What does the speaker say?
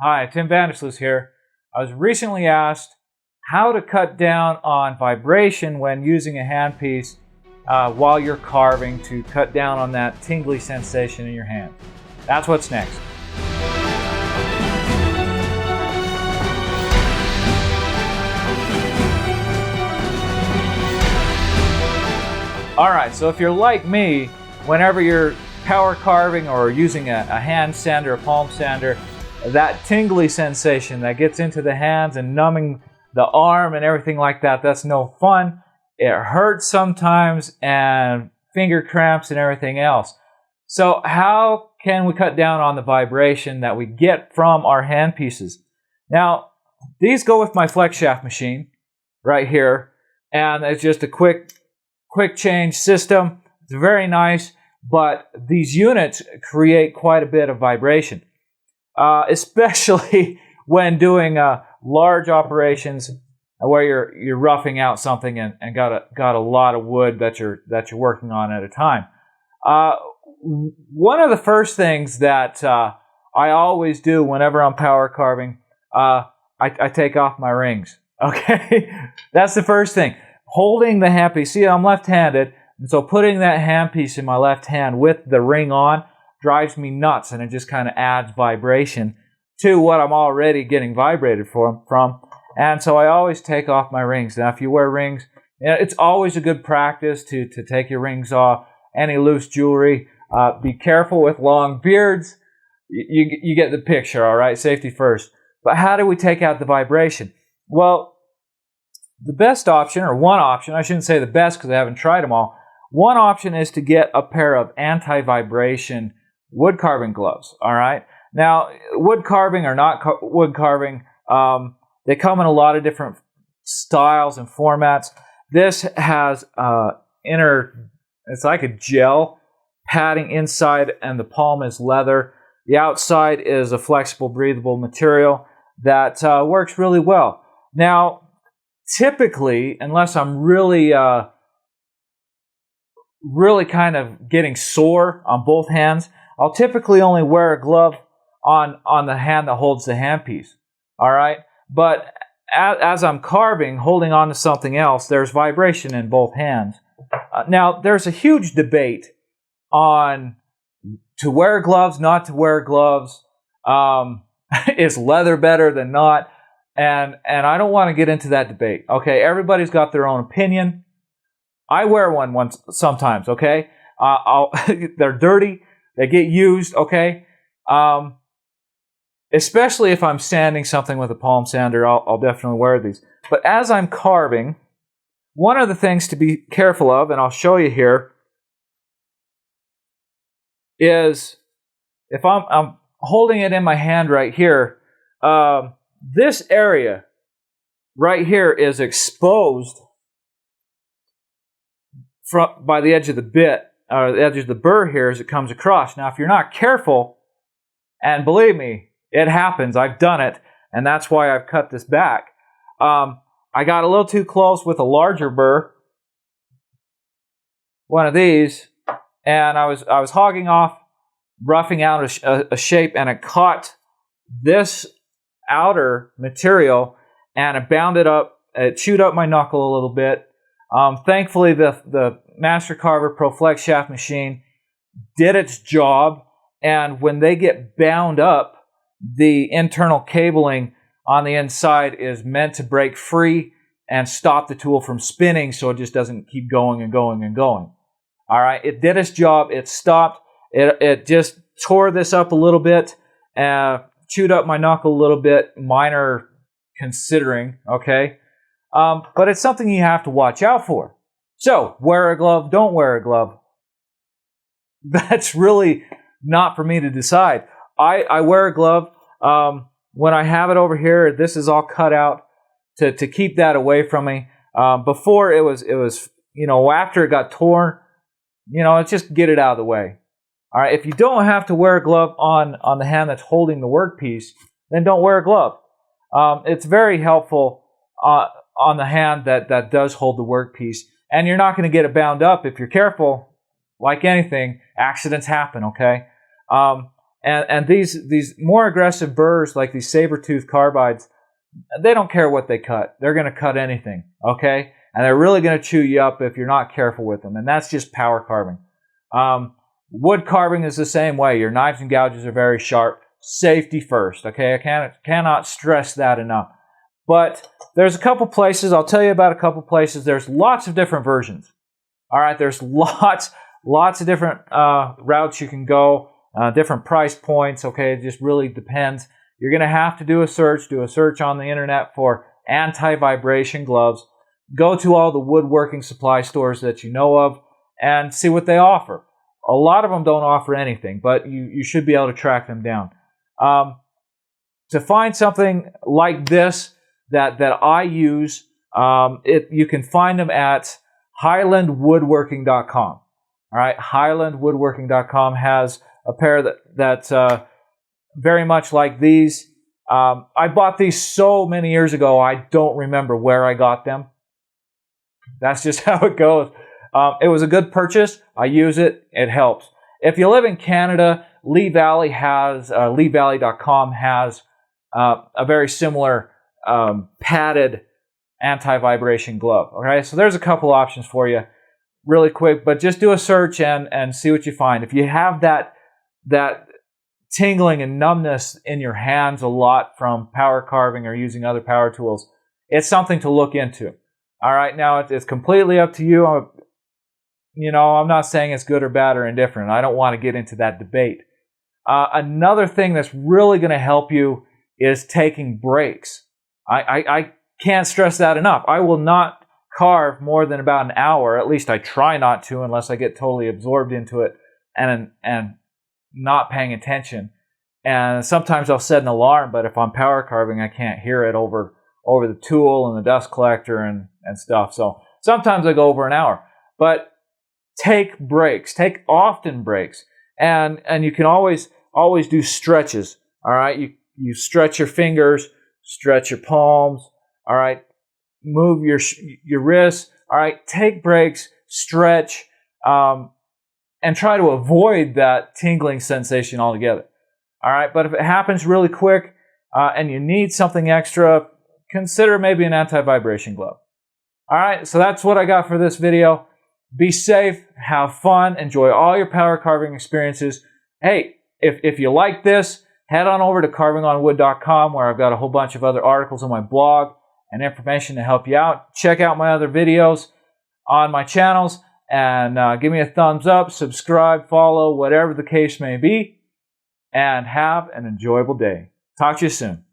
Hi, Tim Vandersloot here. I was recently asked how to cut down on vibration when using a handpiece while you're carving to cut down on that tingly sensation in your hand. That's what's next. Alright, so if you're like me, whenever you're power carving or using a hand sander, a palm sander, that tingly sensation that gets into the hands and numbing the arm and everything like that, that's no fun. It hurts sometimes, and finger cramps and everything else. So how can we cut down on the vibration that we get from our hand pieces? Now, these go with my flex shaft machine right here, and it's just a quick change system. It's very nice, but these units create quite a bit of vibration. Especially when doing large operations where you're roughing out something and got a lot of wood that you're working on at a time. One of the first things that I always do whenever I'm power carving, I take off my rings. Okay, that's the first thing. Holding the handpiece. See, I'm left-handed, and so putting that handpiece in my left hand with the ring on drives me nuts, and it just kind of adds vibration to what I'm already getting vibrated from. And so I always take off my rings. Now, if you wear rings, it's always a good practice to take your rings off. Any loose jewelry. Be careful with long beards. You get the picture, all right? Safety first. But how do we take out the vibration? Well, the best option, or one option, I shouldn't say the best because I haven't tried them all. One option is to get a pair of anti-vibration wood carving gloves, all right? Now, wood carving or not wood carving, they come in a lot of different styles and formats. This has it's like a gel padding inside, and the palm is leather. The outside is a flexible, breathable material that works really well. Now, typically, unless I'm really kind of getting sore on both hands, I'll typically only wear a glove on the hand that holds the handpiece. All right, but as I'm carving, holding on to something else, there's vibration in both hands. Now, there's a huge debate on to wear gloves, not to wear gloves. Is leather better than not? And I don't want to get into that debate. Okay, everybody's got their own opinion. I wear one sometimes. Okay, they're dirty. They get used. Okay, especially if I'm sanding something with a palm sander, I'll definitely wear these. But as I'm carving, one of the things to be careful of, and I'll show you here, is if I'm holding it in my hand right here. This area right here is exposed by the edge of the bit, or the edge of the burr here as it comes across. Now, if you're not careful, and believe me, it happens, I've done it, and that's why I've cut this back. I got a little too close with a larger burr, one of these, and I was hogging off, roughing out a shape, and it caught this outer material, and it bounded up. It chewed up my knuckle a little bit. Thankfully, the Master Carver Pro Flex Shaft machine did its job, and when they get bound up, the internal cabling on the inside is meant to break free and stop the tool from spinning so it just doesn't keep going and going and going. All right, it did its job. It stopped. It just tore this up a little bit, chewed up my knuckle a little bit, minor considering, okay? But it's something you have to watch out for. So, wear a glove, don't wear a glove. That's really not for me to decide. I wear a glove. When I have it over here, this is all cut out to keep that away from me. Before it was, after it got torn, it's just get it out of the way. All right, if you don't have to wear a glove on the hand that's holding the workpiece, then don't wear a glove. It's very helpful on the hand that does hold the workpiece, and you're not going to get it bound up if you're careful. Like anything, accidents happen, okay? And these more aggressive burrs, like these saber-tooth carbides, they don't care what they cut. They're going to cut anything, okay? And they're really going to chew you up if you're not careful with them. And that's just power carving. Wood carving is the same way. Your knives and gouges are very sharp. Safety first, okay? I cannot stress that enough. But there's a couple places. I'll tell you about a couple places. There's lots of different versions. All right, there's lots of different routes you can go, different price points, okay? It just really depends. You're going to have to do a search on the internet for anti-vibration gloves. Go to all the woodworking supply stores that you know of and see what they offer. A lot of them don't offer anything, but you should be able to track them down. To find something like this that I use, you can find them at highlandwoodworking.com. All right, highlandwoodworking.com has a pair that's very much like these. I bought these so many years ago, I don't remember where I got them. That's just how it goes. It was a good purchase. I use it. It helps. If you live in Canada, Lee Valley has, leevalley.com has a very similar padded anti-vibration glove. Okay, so there's a couple options for you really quick, but just do a search and see what you find. If you have that tingling and numbness in your hands a lot from power carving or using other power tools, it's something to look into. All right, now it's completely up to you. I'm not saying it's good or bad or indifferent. I don't want to get into that debate. Another thing that's really going to help you is taking breaks. I can't stress that enough. I will not carve more than about an hour. At least I try not to, unless I get totally absorbed into it and not paying attention. And sometimes I'll set an alarm, but if I'm power carving, I can't hear it over the tool and the dust collector and stuff. So sometimes I go over an hour. But take breaks. Take often breaks. And you can always do stretches. All right? You stretch your fingers, stretch your palms. All right? Move your wrists. All right? Take breaks, stretch, and try to avoid that tingling sensation altogether. All right? But if it happens really quick and you need something extra, consider maybe an anti-vibration glove. All right? So that's what I got for this video. Be safe, have fun, enjoy all your power carving experiences. Hey, if you like this, head on over to carvingonwood.com, where I've got a whole bunch of other articles on my blog and information to help you out. Check out my other videos on my channels and give me a thumbs up, subscribe, follow, whatever the case may be, and have an enjoyable day. Talk to you soon.